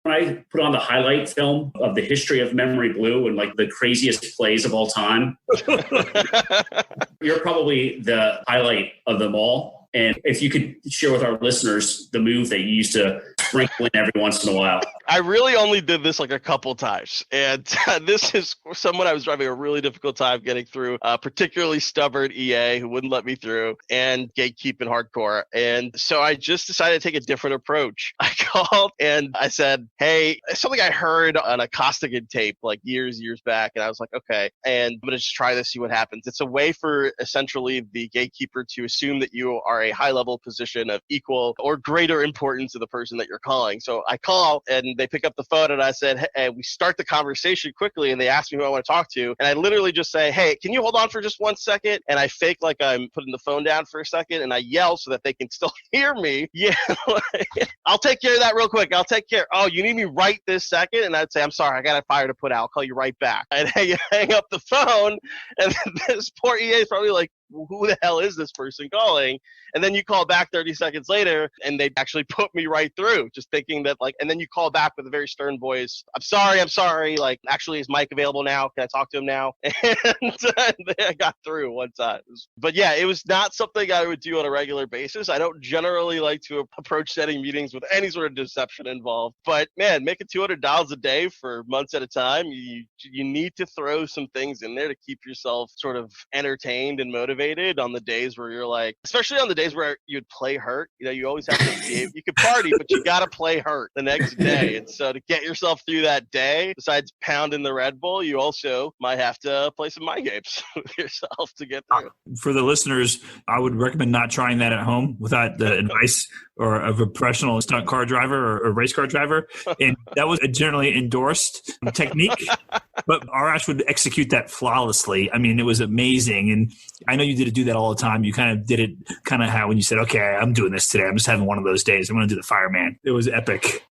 when I put on the highlight film of the history of memoryBlue and like the craziest plays of all time, you're probably the highlight of them all. And if you could share with our listeners the move that you used to sprinkle in every once in a while. I really only did this like a couple times. And this is someone I was having a really difficult time getting through, particularly stubborn EA who wouldn't let me through, and gatekeeping hardcore. And so I just decided to take a different approach. I called and I said, hey, something I heard on a Costigan tape like years back. And I was like, okay, and I'm going to just try this, see what happens. It's a way for essentially the gatekeeper to assume that you are a high level position of equal or greater importance to the person that you're calling. So I call and they pick up the phone and I said, hey, we start the conversation quickly and they ask me who I want to talk to. And I literally just say, hey, can you hold on for just 1 second? And I fake like I'm putting the phone down for a second and I yell so that they can still hear me. Yeah, I'll take care of that real quick. I'll take care. Oh, you need me right this second? And I'd say, I'm sorry, I got a fire to put out. I'll call you right back. I'd hang up the phone and this poor EA is probably like, who the hell is this person calling? And then you call back 30 seconds later and they actually put me right through, just thinking that like, and then you call back with a very stern voice. I'm sorry. Like, actually, is Mike available now? Can I talk to him now? And I got through one time. But yeah, it was not something I would do on a regular basis. I don't generally like to approach setting meetings with any sort of deception involved. But man, making $200 a day for months at a time, you need to throw some things in there to keep yourself sort of entertained and motivated on the days where you're like, especially on the days where you'd play hurt. You know, you always have to be, you could party, but you got to play hurt the next day. And so to get yourself through that day, besides pounding the Red Bull, you also might have to play some mind games with yourself to get through. For the listeners, I would recommend not trying that at home without the advice or of a professional stunt car driver or race car driver. And that was a generally endorsed technique, but Arash would execute that flawlessly. I mean, it was amazing. And I know you did do that all the time. You kind of did it kind of how when you said, okay, I'm doing this today. I'm just having one of those days. I'm going to do the fireman. It was epic.